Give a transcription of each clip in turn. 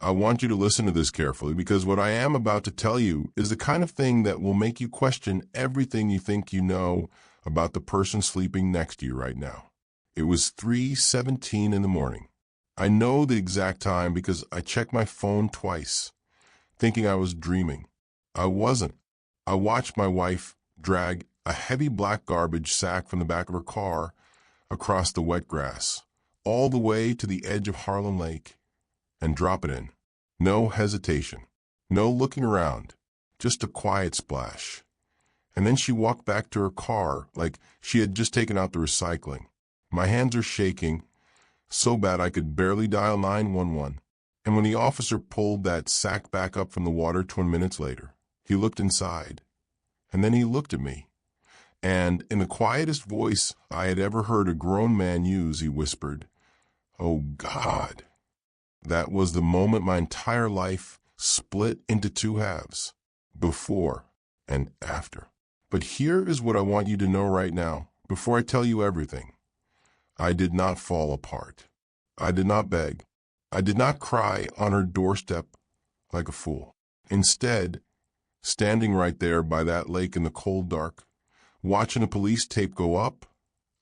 I want you to listen to this carefully because what I am about to tell you is the kind of thing that will make you question everything you think you know about the person sleeping next to you right now. It was 3:17 in the morning. I know the exact time because I checked my phone twice, thinking I was dreaming. I wasn't. I watched my wife drag a heavy black garbage sack from the back of her car across the wet grass, all the way to the edge of Harlem Lake, and drop it in. No hesitation, no looking around, just a quiet splash. And then she walked back to her car like she had just taken out the recycling. My hands are shaking, so bad I could barely dial 911. And when the officer pulled that sack back up from the water 20 minutes later, he looked inside, and then he looked at me. And in the quietest voice I had ever heard a grown man use, he whispered, "Oh, God." That was the moment my entire life split into two halves, before and after. But here is what I want you to know right now, before I tell you everything. I did not fall apart. I did not beg. I did not cry on her doorstep like a fool. Instead, standing right there by that lake in the cold dark, watching a police tape go up,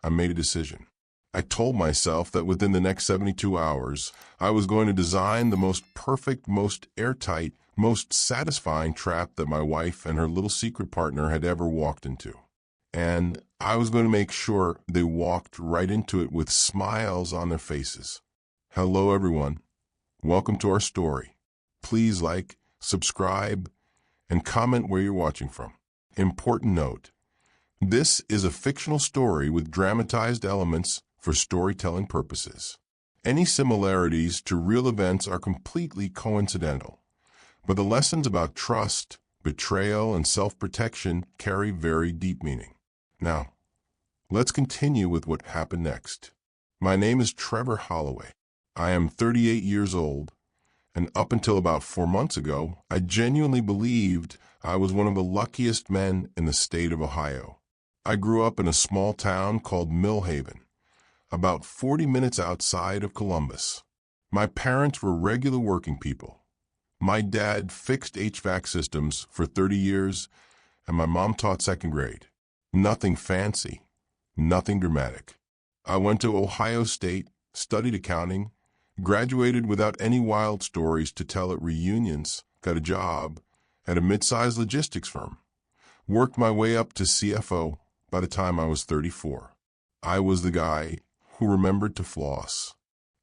I made a decision. I told myself that within the next 72 hours, I was going to design the most perfect, most airtight, most satisfying trap that my wife and her little secret partner had ever walked into. And I was going to make sure they walked right into it with smiles on their faces. Hello, everyone. Welcome to our story. Please like, subscribe, and comment where you're watching from. Important note. This is a fictional story with dramatized elements for storytelling purposes. Any similarities to real events are completely coincidental, but the lessons about trust, betrayal, and self-protection carry very deep meaning. Now, let's continue with what happened next. My name is Trevor Holloway. I am 38 years old, and up until about 4 months ago, I genuinely believed I was one of the luckiest men in the state of Ohio. I grew up in a small town called Mill Haven, about 40 minutes outside of Columbus. My parents were regular working people. My dad fixed HVAC systems for 30 years, and my mom taught second grade. Nothing fancy, nothing dramatic. I went to Ohio State, studied accounting, graduated without any wild stories to tell at reunions, got a job at a mid-sized logistics firm, worked my way up to CFO by the time I was 34. I was the guy who remembered to floss.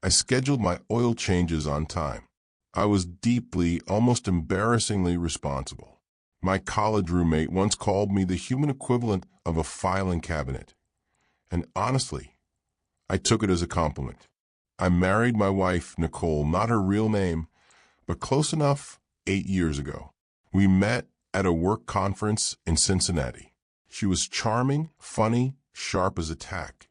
I scheduled my oil changes on time. I was deeply, almost embarrassingly responsible. My college roommate once called me the human equivalent of a filing cabinet. And honestly, I took it as a compliment. I married my wife, Nicole, not her real name, but close enough, 8 years ago. We met at a work conference in Cincinnati. She was charming, funny, sharp as a tack,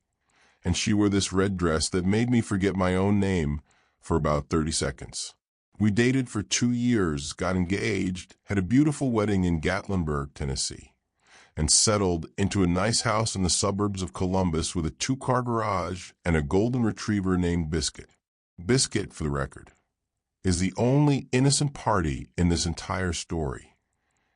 and she wore this red dress that made me forget my own name for about 30 seconds. We dated for 2 years, got engaged, had a beautiful wedding in Gatlinburg, Tennessee, and settled into a nice house in the suburbs of Columbus with a 2-car garage and a golden retriever named Biscuit. Biscuit, for the record, is the only innocent party in this entire story,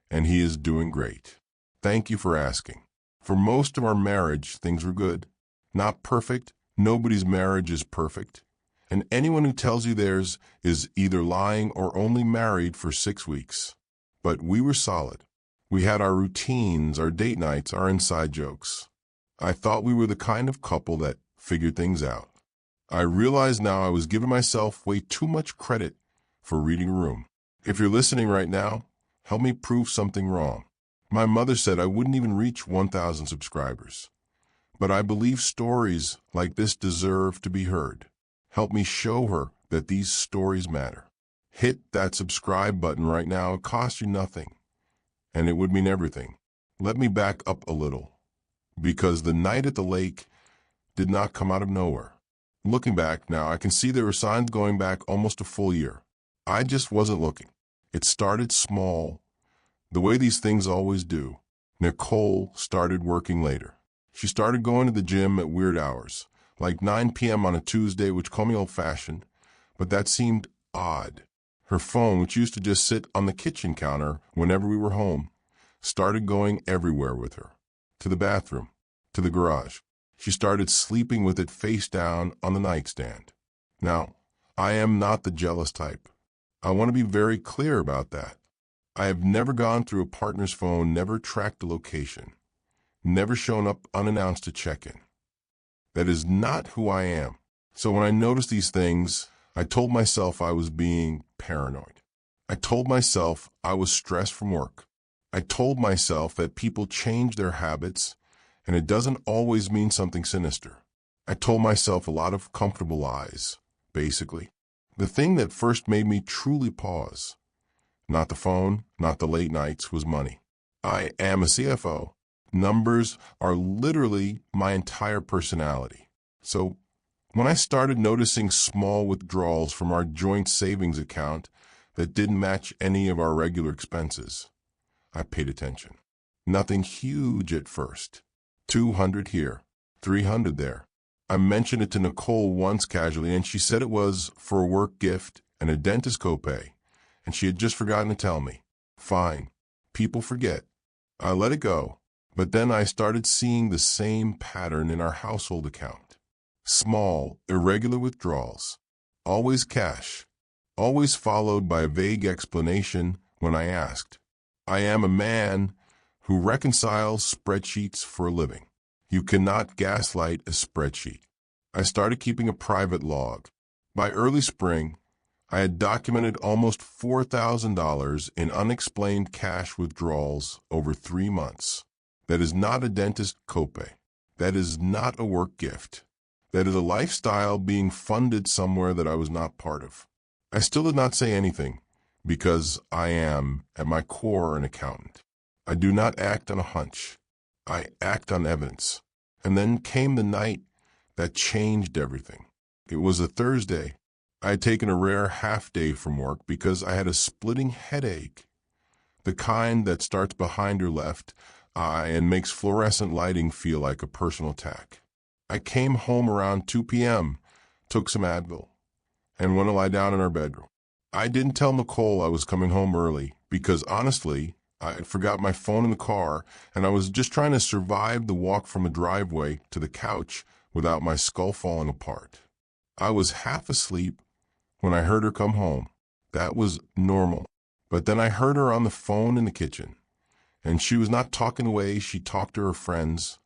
and he is doing great. Thank you for asking. For most of our marriage, things were good. Not perfect. Nobody's marriage is perfect. And anyone who tells you theirs is either lying or only married for 6 weeks. But we were solid. We had our routines, our date nights, our inside jokes. I thought we were the kind of couple that figured things out. I realize now I was giving myself way too much credit for reading a room. If you're listening right now, help me prove something wrong. My mother said I wouldn't even reach 1,000 subscribers. But I believe stories like this deserve to be heard. Help me show her that these stories matter. Hit that subscribe button right now. It costs you nothing, and it would mean everything. Let me back up a little, because the night at the lake did not come out of nowhere. Looking back now, I can see there were signs going back almost a full year. I just wasn't looking. It started small, the way these things always do. Nicole started working later. She started going to the gym at weird hours, like 9 p.m. on a Tuesday, which called me old-fashioned, but that seemed odd. Her phone, which used to just sit on the kitchen counter whenever we were home, started going everywhere with her. To the bathroom, to the garage. She started sleeping with it face down on the nightstand. Now, I am not the jealous type. I want to be very clear about that. I have never gone through a partner's phone, never tracked the location, never shown up unannounced to check in. That is not who I am. So when I noticed these things, I told myself I was being paranoid. I told myself I was stressed from work. I told myself that people change their habits, and it doesn't always mean something sinister. I told myself a lot of comfortable lies, basically. The thing that first made me truly pause, not the phone, not the late nights, was money. I am a CFO. Numbers are literally my entire personality. So when I started noticing small withdrawals from our joint savings account that didn't match any of our regular expenses, I paid attention. Nothing huge at first. 200 here, 300 there. I mentioned it to Nicole once casually, and she said it was for a work gift and a dentist copay, and she had just forgotten to tell me. Fine. People forget. I let it go. But then I started seeing the same pattern in our household account. Small, irregular withdrawals. Always cash. Always followed by a vague explanation when I asked. I am a man who reconciles spreadsheets for a living. You cannot gaslight a spreadsheet. I started keeping a private log. By early spring, I had documented almost $4,000 in unexplained cash withdrawals over 3 months. That is not a dentist copay. That is not a work gift. That is a lifestyle being funded somewhere that I was not part of. I still did not say anything because I am, at my core, an accountant. I do not act on a hunch. I act on evidence. And then came the night that changed everything. It was a Thursday. I had taken a rare half day from work because I had a splitting headache, the kind that starts behind your left eye and makes fluorescent lighting feel like a personal attack. I came home around 2 p.m., took some Advil, and went to lie down in our bedroom. I didn't tell Nicole I was coming home early because, honestly, I had forgot my phone in the car, and I was just trying to survive the walk from the driveway to the couch without my skull falling apart. I was half asleep when I heard her come home. That was normal. But then I heard her on the phone in the kitchen, and she was not talking the way she talked to her friends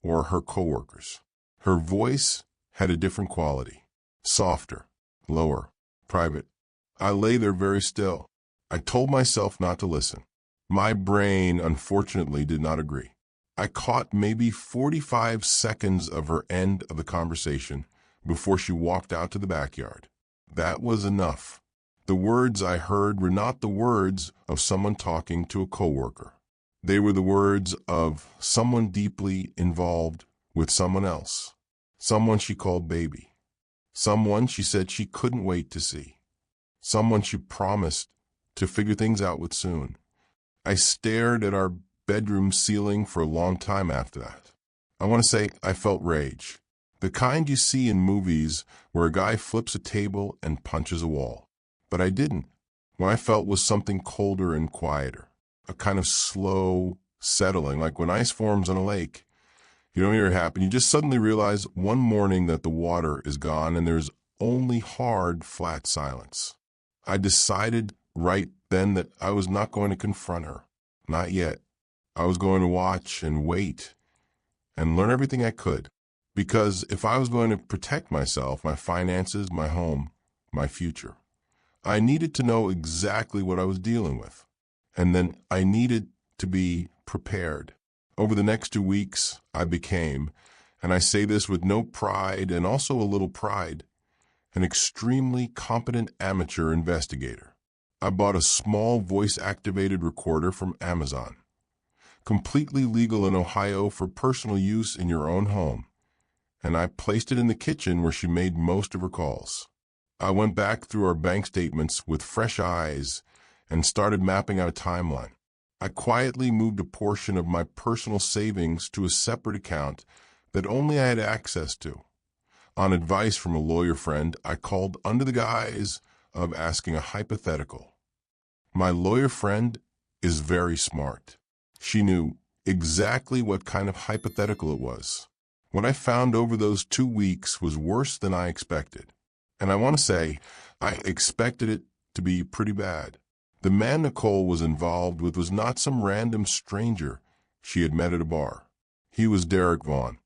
or her coworkers. Her voice had a different quality, softer, lower, private. I lay there very still. I told myself not to listen. My brain, unfortunately, did not agree. I caught maybe 45 seconds of her end of the conversation before she walked out to the backyard. That was enough. The words I heard were not the words of someone talking to a coworker. They were the words of someone deeply involved with someone else, someone she called baby, someone she said she couldn't wait to see, someone she promised to figure things out with soon. I stared at our bedroom ceiling for a long time after that. I want to say I felt rage, the kind you see in movies where a guy flips a table and punches a wall. But I didn't. What I felt was something colder and quieter, a kind of slow settling, like when ice forms on a lake. You don't hear it happen. You just suddenly realize one morning that the water is gone and there's only hard, flat silence. I decided right then that I was not going to confront her. Not yet. I was going to watch and wait and learn everything I could. Because if I was going to protect myself, my finances, my home, my future, I needed to know exactly what I was dealing with. And then I needed to be prepared. Over the next 2 weeks, I became, and I say this with no pride and also a little pride, an extremely competent amateur investigator. I bought a small voice-activated recorder from Amazon, completely legal in Ohio for personal use in your own home, and I placed it in the kitchen where she made most of her calls. I went back through our bank statements with fresh eyes and started mapping out a timeline. I quietly moved a portion of my personal savings to a separate account that only I had access to. On advice from a lawyer friend, I called under the guise of asking a hypothetical. My lawyer friend is very smart. She knew exactly what kind of hypothetical it was. What I found over those 2 weeks was worse than I expected. And I want to say, I expected it to be pretty bad. The man Nicole was involved with was not some random stranger she had met at a bar. He was Derek Vaughn.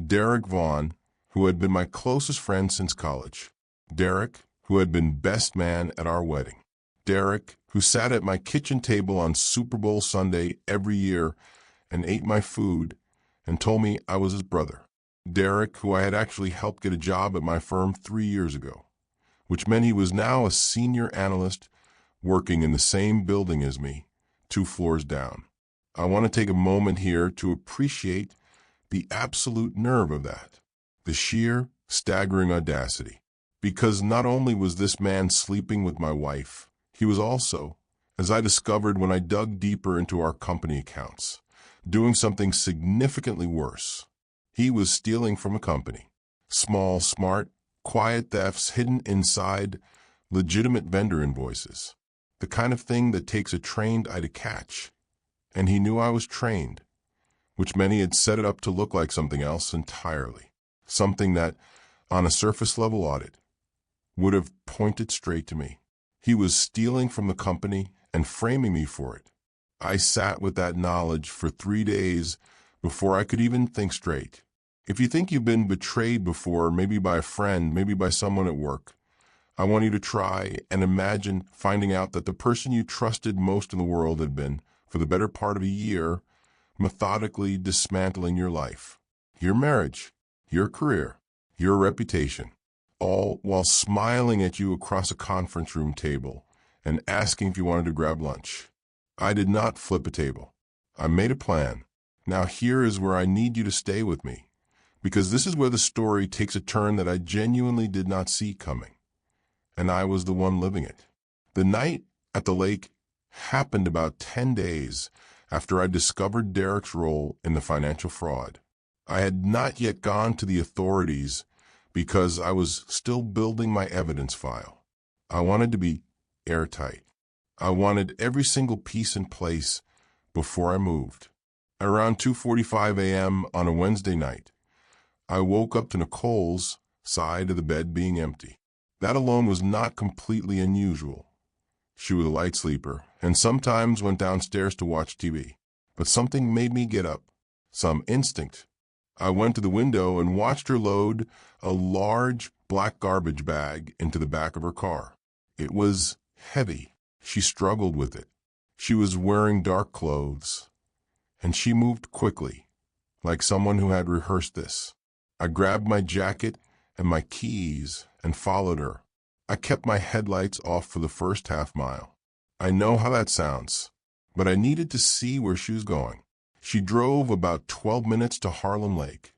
Derek Vaughn, who had been my closest friend since college. Derek, who had been best man at our wedding. Derek, who sat at my kitchen table on Super Bowl Sunday every year and ate my food and told me I was his brother. Derek, who I had actually helped get a job at my firm 3 years ago, which meant he was now a senior analyst working in the same building as me, 2 floors down. I want to take a moment here to appreciate the absolute nerve of that, the sheer, staggering audacity. Because not only was this man sleeping with my wife, he was also, as I discovered when I dug deeper into our company accounts, doing something significantly worse. He was stealing from a company. Small, smart, quiet thefts hidden inside legitimate vendor invoices. The kind of thing that takes a trained eye to catch. And he knew I was trained, which meant he had set it up to look like something else entirely. Something that, on a surface-level audit, would have pointed straight to me. He was stealing from the company and framing me for it. I sat with that knowledge for 3 days before I could even think straight. If you think you've been betrayed before, maybe by a friend, maybe by someone at work, I want you to try and imagine finding out that the person you trusted most in the world had been, for the better part of a year, methodically dismantling your life, your marriage, your career, your reputation, all while smiling at you across a conference room table and asking if you wanted to grab lunch. I did not flip a table. I made a plan. Now here is where I need you to stay with me, because this is where the story takes a turn that I genuinely did not see coming. And I was the one living it. The night at the lake happened about 10 days after I discovered Derek's role in the financial fraud. I had not yet gone to the authorities because I was still building my evidence file. I wanted to be airtight. I wanted every single piece in place before I moved. Around 2:45 a.m. on a Wednesday night, I woke up to Nicole's side of the bed being empty. That alone was not completely unusual. She was a light sleeper and sometimes went downstairs to watch TV. But something made me get up, some instinct. I went to the window and watched her load a large black garbage bag into the back of her car. It was heavy. She struggled with it. She was wearing dark clothes, and she moved quickly, like someone who had rehearsed this. I grabbed my jacket and my keys and followed her. I kept my headlights off for the first half mile. I know how that sounds, but I needed to see where she was going. She drove about 12 minutes to Harlem Lake,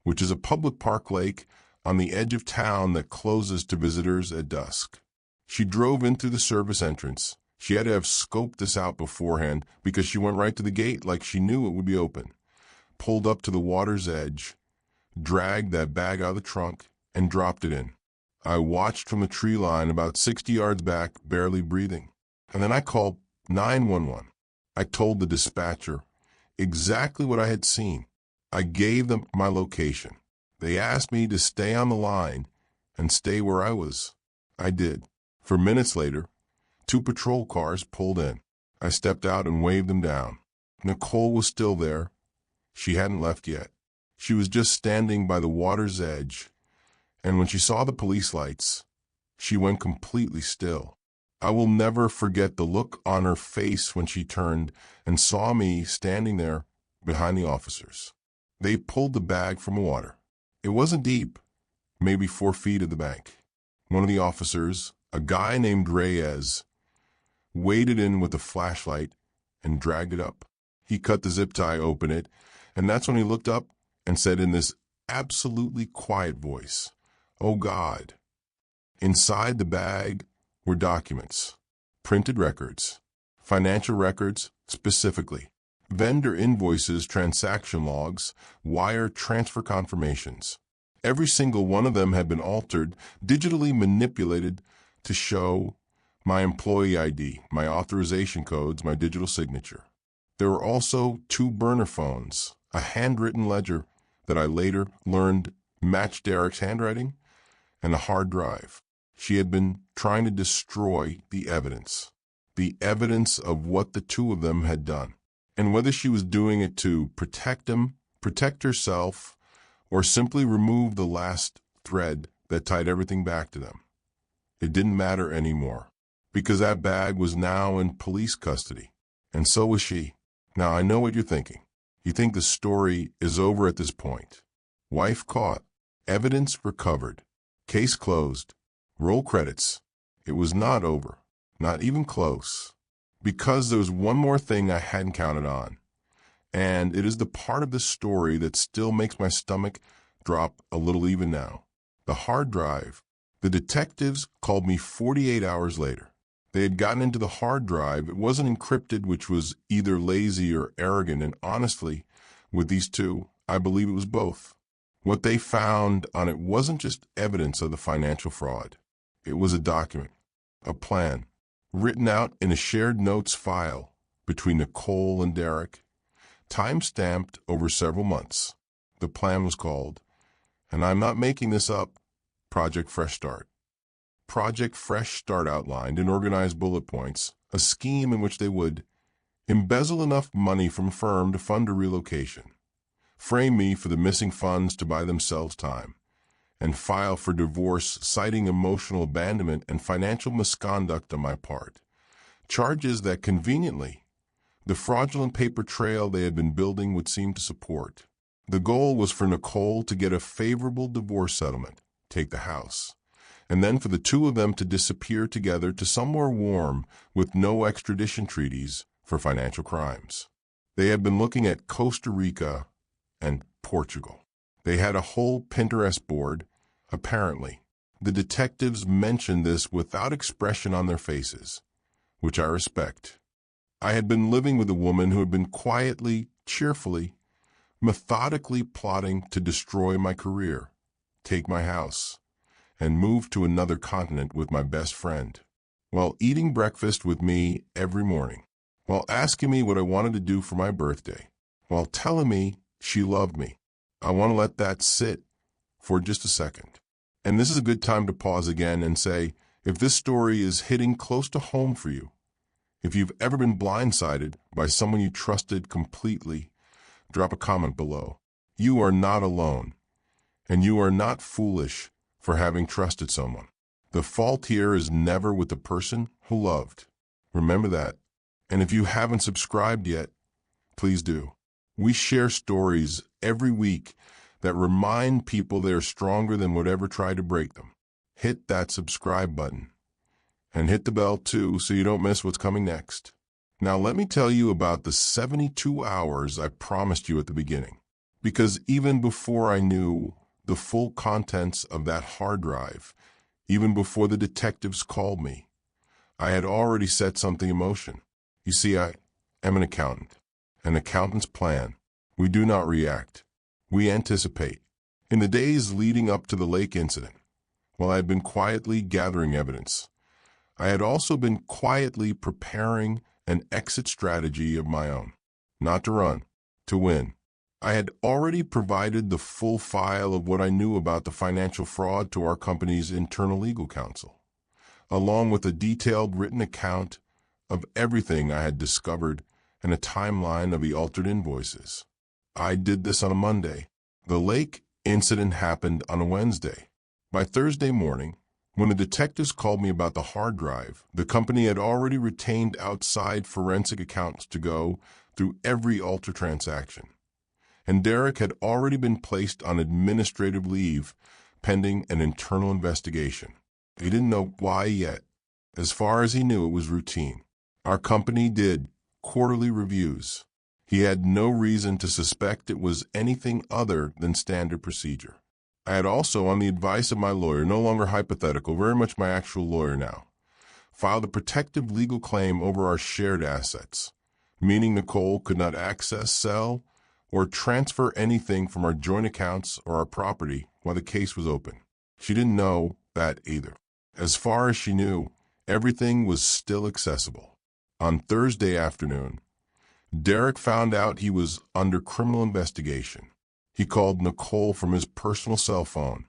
which is a public park lake on the edge of town that closes to visitors at dusk. She drove in through the service entrance. She had to have scoped this out beforehand because she went right to the gate like she knew it would be open, pulled up to the water's edge, dragged that bag out of the trunk, and dropped it in. I watched from the tree line about 60 yards back, barely breathing. And then I called 911. I told the dispatcher exactly what I had seen. I gave them my location. They asked me to stay on the line and stay where I was. I did. For minutes later, 2 patrol cars pulled in. I stepped out and waved them down. Nicole was still there. She hadn't left yet. She was just standing by the water's edge, and when she saw the police lights, she went completely still. I will never forget the look on her face when she turned and saw me standing there behind the officers. They pulled the bag from the water. It wasn't deep, maybe 4 feet of the bank. One of the officers, a guy named Reyes, waded in with a flashlight and dragged it up. He cut the zip tie, opened it, and that's when he looked up and said in this absolutely quiet voice, "Oh God." Inside the bag were documents, printed records, financial records specifically, vendor invoices, transaction logs, wire transfer confirmations. Every single one of them had been altered, digitally manipulated to show my employee ID, my authorization codes, my digital signature. There were also 2 burner phones, a handwritten ledger that I later learned matched Derek's handwriting, and a hard drive. She had been trying to destroy the evidence of what the 2 of them had done. And whether she was doing it to protect him, protect herself, or simply remove the last thread that tied everything back to them, it didn't matter anymore, because that bag was now in police custody, and so was she. Now, I know what you're thinking. You think the story is over at this point. Wife caught, evidence recovered, case closed, roll credits. It was not over, not even close, because there was one more thing I hadn't counted on, and it is the part of the story that still makes my stomach drop a little even now. The hard drive. The detectives called me 48 hours later. They had gotten into the hard drive. It wasn't encrypted, which was either lazy or arrogant, and honestly, with these 2, I believe it was both. What they found on it wasn't just evidence of the financial fraud. It was a document, a plan, written out in a shared notes file between Nicole and Derek, time-stamped over several months. The plan was called, and I'm not making this up, Project Fresh Start. Project Fresh Start outlined in organized bullet points a scheme in which they would embezzle enough money from a firm to fund a relocation, frame me for the missing funds to buy themselves time, and file for divorce citing emotional abandonment and financial misconduct on my part, charges that conveniently the fraudulent paper trail they had been building would seem to support. The goal was for Nicole to get a favorable divorce settlement, take the house, and then for the 2 of them to disappear together to somewhere warm with no extradition treaties for financial crimes. They had been looking at Costa Rica and Portugal. They had a whole Pinterest board, apparently. The detectives mentioned this without expression on their faces, which I respect. I had been living with a woman who had been quietly, cheerfully, methodically plotting to destroy my career, take my house, and move to another continent with my best friend, while eating breakfast with me every morning, while asking me what I wanted to do for my birthday, while telling me she loved me. I want to let that sit for just a second. And this is a good time to pause again and say, if this story is hitting close to home for you, if you've ever been blindsided by someone you trusted completely, drop a comment below. You are not alone, and you are not foolish for having trusted someone. The fault here is never with the person who loved. Remember that. And if you haven't subscribed yet, please do. We share stories every week that remind people they are stronger than whatever tried to break them. Hit that subscribe button. And hit the bell too so you don't miss what's coming next. Now let me tell you about the 72 hours I promised you at the beginning. Because even before I knew the full contents of that hard drive, even before the detectives called me, I had already set something in motion. You see, I am an accountant. An accountant's plan. We do not react. We anticipate. In the days leading up to the lake incident, while I had been quietly gathering evidence, I had also been quietly preparing an exit strategy of my own. Not to run, to win. I had already provided the full file of what I knew about the financial fraud to our company's internal legal counsel, along with a detailed written account of everything I had discovered and a timeline of the altered invoices. I did this on a Monday. The lake incident happened on a Wednesday. By Thursday morning, when the detectives called me about the hard drive, the company had already retained outside forensic accountants to go through every altered transaction. And Derek had already been placed on administrative leave pending an internal investigation. He didn't know why yet. As far as he knew, it was routine. Our company did quarterly reviews. He had no reason to suspect it was anything other than standard procedure. I had also, on the advice of my lawyer, no longer hypothetical, very much my actual lawyer now, filed a protective legal claim over our shared assets, meaning Nicole could not access, sell, or transfer anything from our joint accounts or our property while the case was open. She didn't know that either. As far as she knew, everything was still accessible. On Thursday afternoon, Derek found out he was under criminal investigation. He called Nicole from his personal cell phone,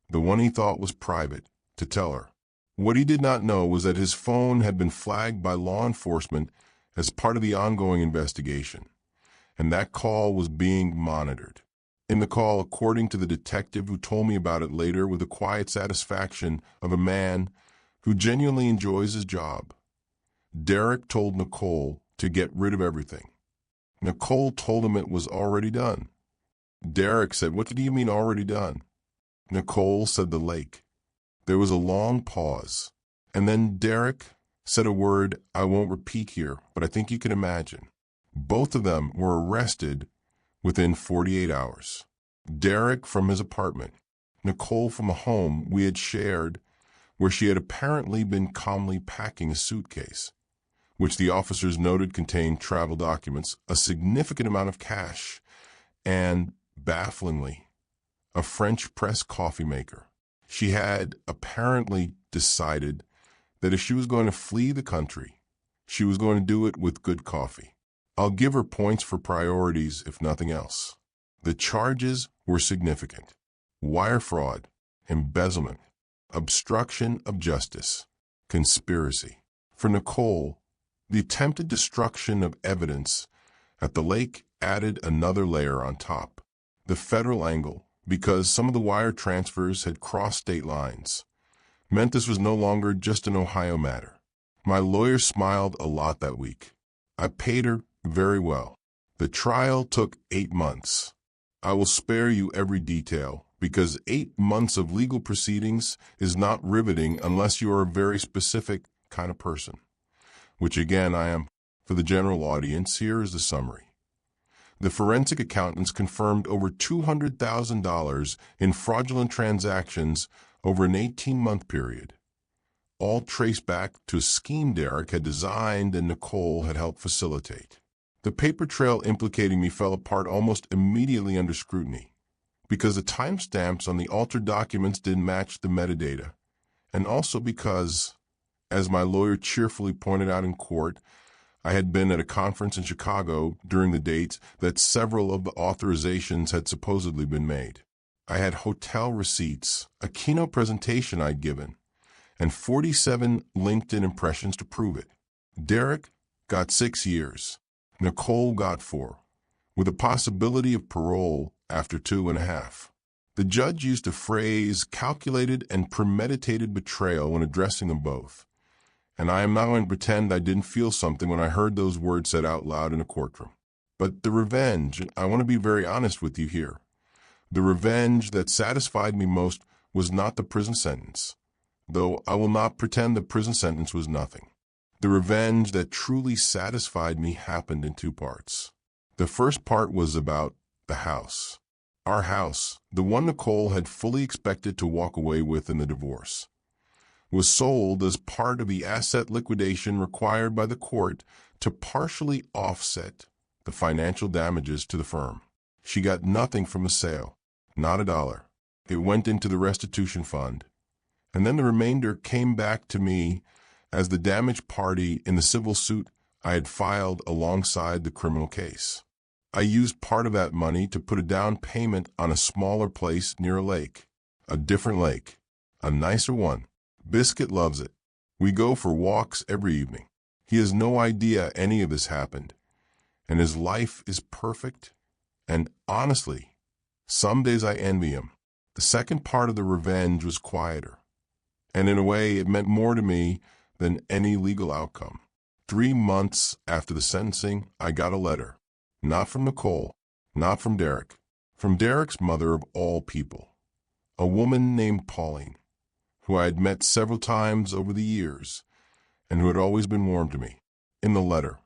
the one he thought was private, to tell her. What he did not know was that his phone had been flagged by law enforcement as part of the ongoing investigation, and that call was being monitored. In the call, according to the detective who told me about it later with the quiet satisfaction of a man who genuinely enjoys his job, Derek told Nicole to get rid of everything. Nicole told him it was already done. Derek said, "What do you mean already done?" Nicole said the lake. There was a long pause, and then Derek said a word I won't repeat here, but I think you can imagine. Both of them were arrested within 48 hours. Derek from his apartment, Nicole from a home we had shared where she had apparently been calmly packing a suitcase, which the officers noted contained travel documents, a significant amount of cash, and, bafflingly, a French press coffee maker. She had apparently decided that if she was going to flee the country, she was going to do it with good coffee. I'll give her points for priorities, if nothing else. The charges were significant: wire fraud, embezzlement, obstruction of justice, conspiracy. For Nicole, the attempted destruction of evidence at the lake added another layer on top. The federal angle, because some of the wire transfers had crossed state lines, meant this was no longer just an Ohio matter. My lawyer smiled a lot that week. I paid her very well. The trial took 8 months. I will spare you every detail, because 8 months of legal proceedings is not riveting unless you are a very specific kind of person, which again I am. For the general audience, here is the summary. The forensic accountants confirmed over $200,000 in fraudulent transactions over an 18-month period, all traced back to a scheme Derek had designed and Nicole had helped facilitate. The paper trail implicating me fell apart almost immediately under scrutiny, because the timestamps on the altered documents didn't match the metadata, and also because, as my lawyer cheerfully pointed out in court, I had been at a conference in Chicago during the dates that several of the authorizations had supposedly been made. I had hotel receipts, a keynote presentation I'd given, and 47 LinkedIn impressions to prove it. Derek got 6 years. Nicole got 4, with a possibility of parole after 2.5. The judge used a phrase, calculated and premeditated betrayal, when addressing them both. And I am not going to pretend I didn't feel something when I heard those words said out loud in a courtroom. But the revenge, I want to be very honest with you here, the revenge that satisfied me most was not the prison sentence, though I will not pretend the prison sentence was nothing. The revenge that truly satisfied me happened in 2 parts. The first part was about the house. Our house, the one Nicole had fully expected to walk away with in the divorce, was sold as part of the asset liquidation required by the court to partially offset the financial damages to the firm. She got nothing from the sale, not $1. It went into the restitution fund, and then the remainder came back to me as the damaged party in the civil suit I had filed alongside the criminal case. I used part of that money to put a down payment on a smaller place near a lake, a different lake, a nicer one. Biscuit loves it. We go for walks every evening. He has no idea any of this happened, and his life is perfect, and honestly, some days I envy him. The second part of the revenge was quieter, and in a way it meant more to me than any legal outcome. 3 months after the sentencing, I got a letter, not from Nicole, not from Derek, from Derek's mother of all people, a woman named Pauline, who I had met several times over the years, and who had always been warm to me. In the letter,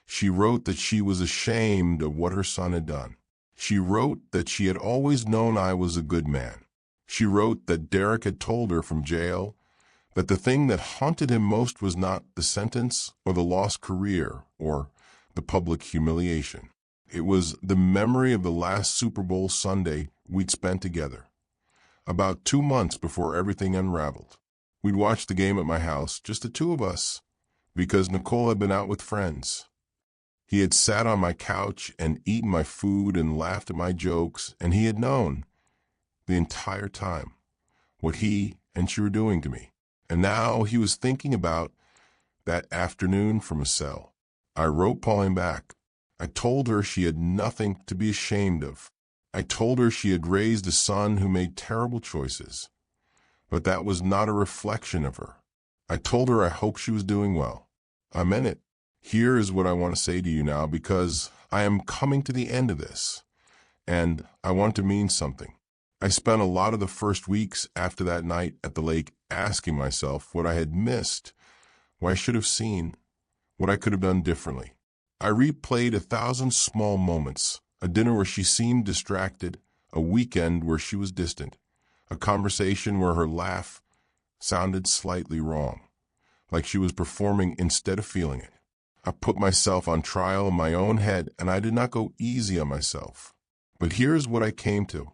she wrote that she was ashamed of what her son had done. She wrote that she had always known I was a good man. She wrote that Derek had told her from jail that the thing that haunted him most was not the sentence or the lost career or the public humiliation. It was the memory of the last Super Bowl Sunday we'd spent together, about 2 months before everything unraveled. We'd watch the game at my house, just the two of us, because Nicole had been out with friends. He had sat on my couch and eaten my food and laughed at my jokes, and he had known the entire time what he and she were doing to me. And now he was thinking about that afternoon from a cell. I wrote Pauline back. I told her she had nothing to be ashamed of. I told her she had raised a son who made terrible choices, but that was not a reflection of her. I told her I hoped she was doing well. I meant it. Here is what I want to say to you now, because I am coming to the end of this, and I want to mean something. I spent a lot of the first weeks after that night at the lake asking myself what I had missed, what I should have seen, what I could have done differently. I replayed 1,000 small moments, a dinner where she seemed distracted, a weekend where she was distant, a conversation where her laugh sounded slightly wrong, like she was performing instead of feeling it. I put myself on trial in my own head, and I did not go easy on myself. But here's what I came to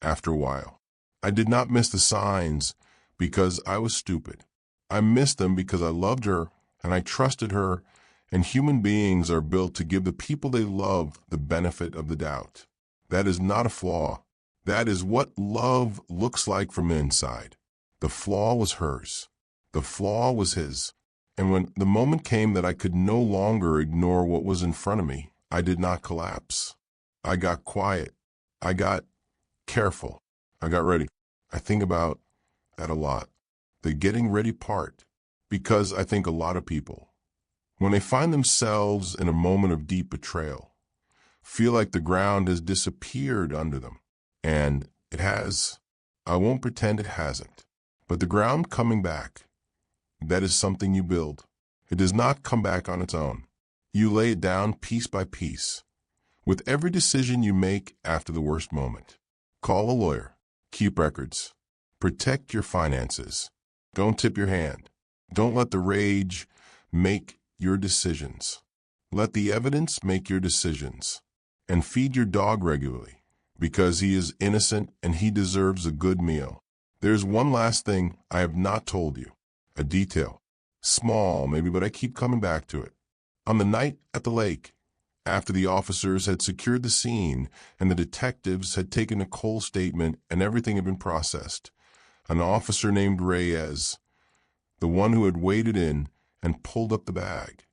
after a while. I did not miss the signs because I was stupid. I missed them because I loved her and I trusted her, and human beings are built to give the people they love the benefit of the doubt. That is not a flaw. That is what love looks like from inside. The flaw was hers. The flaw was his. And when the moment came that I could no longer ignore what was in front of me, I did not collapse. I got quiet. I got careful. I got ready. I think about that a lot. The getting ready part. Because I think a lot of people, when they find themselves in a moment of deep betrayal, feel like the ground has disappeared under them. And it has. I won't pretend it hasn't. But the ground coming back, that is something you build. It does not come back on its own. You lay it down piece by piece, with every decision you make after the worst moment. Call a lawyer. Keep records. Protect your finances. Don't tip your hand. Don't let the rage make your decisions. Let the evidence make your decisions. And feed your dog regularly, because he is innocent and he deserves a good meal. There's one last thing I have not told you. A detail. Small, maybe, but I keep coming back to it. On the night at the lake, after the officers had secured the scene and the detectives had taken Nicole's statement and everything had been processed, an officer named Reyes, the one who had waded in and pulled up the bag,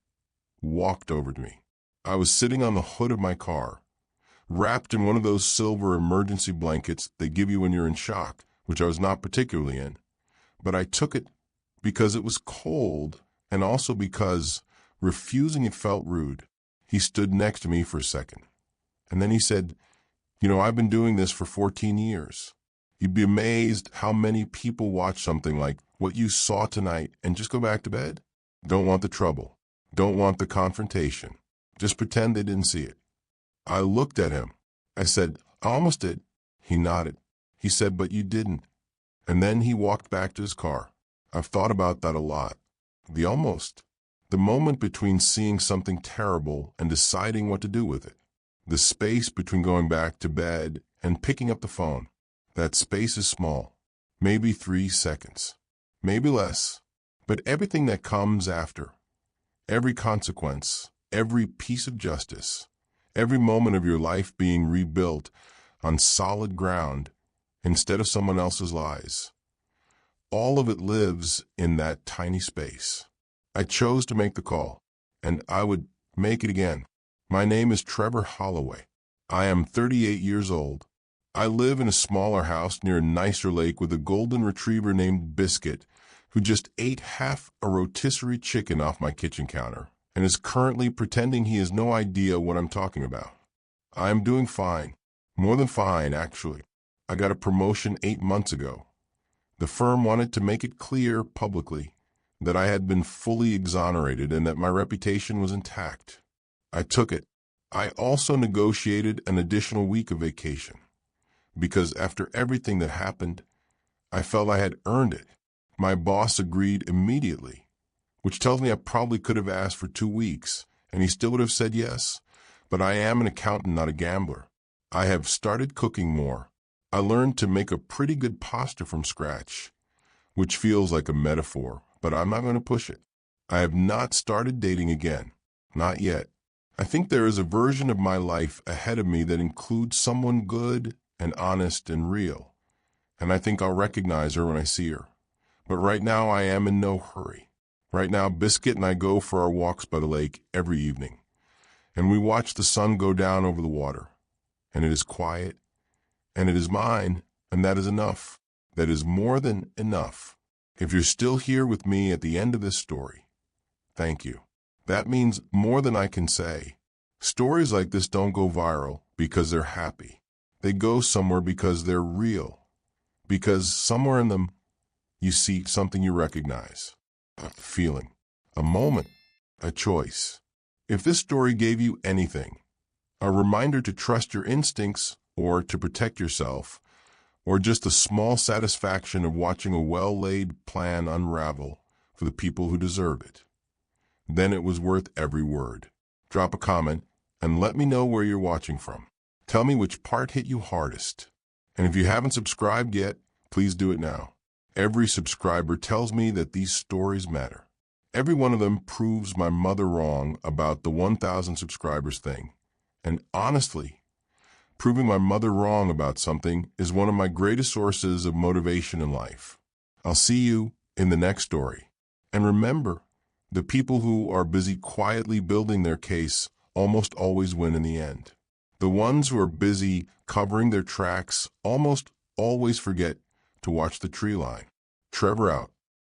walked over to me. I was sitting on the hood of my car, wrapped in one of those silver emergency blankets they give you when you're in shock, which I was not particularly in. But I took it because it was cold and also because refusing it felt rude. He stood next to me for a second, and then he said, I've been doing this for 14 years. You'd be amazed how many people watch something like what you saw tonight and just go back to bed. Don't want the trouble. Don't want the confrontation. Just pretend they didn't see it. I looked at him. I said, I almost did. He nodded. He said, but you didn't. And then he walked back to his car. I've thought about that a lot. The almost. The moment between seeing something terrible and deciding what to do with it. The space between going back to bed and picking up the phone. That space is small. Maybe 3 seconds. Maybe less. But everything that comes after, every consequence, every piece of justice, every moment of your life being rebuilt on solid ground instead of someone else's lies, all of it lives in that tiny space. I chose to make the call, and I would make it again. My name is Trevor Holloway. I am 38 years old. I live in a smaller house near a nicer lake with a golden retriever named Biscuit, who just ate half a rotisserie chicken off my kitchen counter and is currently pretending he has no idea what I'm talking about. I am doing fine. More than fine, actually. I got a promotion 8 months ago. The firm wanted to make it clear publicly that I had been fully exonerated and that my reputation was intact. I took it. I also negotiated an additional week of vacation because after everything that happened, I felt I had earned it. My boss agreed immediately, which tells me I probably could have asked for 2 weeks, and he still would have said yes, but I am an accountant, not a gambler. I have started cooking more. I learned to make a pretty good pasta from scratch, which feels like a metaphor, but I'm not going to push it. I have not started dating again. Not yet. I think there is a version of my life ahead of me that includes someone good and honest and real, and I think I'll recognize her when I see her. But right now I am in no hurry. Right now, Biscuit and I go for our walks by the lake every evening, and we watch the sun go down over the water, and it is quiet, and it is mine, and that is enough. That is more than enough. If you're still here with me at the end of this story, thank you. That means more than I can say. Stories like this don't go viral because they're happy. They go somewhere because they're real. Because somewhere in them, you see something you recognize. A feeling, a moment, a choice. If this story gave you anything, a reminder to trust your instincts or to protect yourself, or just the small satisfaction of watching a well-laid plan unravel for the people who deserve it, then it was worth every word. Drop a comment and let me know where you're watching from. Tell me which part hit you hardest. And if you haven't subscribed yet, please do it now. Every subscriber tells me that these stories matter. Every one of them proves my mother wrong about the 1,000 subscribers thing. And honestly, proving my mother wrong about something is one of my greatest sources of motivation in life. I'll see you in the next story. And remember, the people who are busy quietly building their case almost always win in the end. The ones who are busy covering their tracks almost always forget to watch the tree line. Trevor out.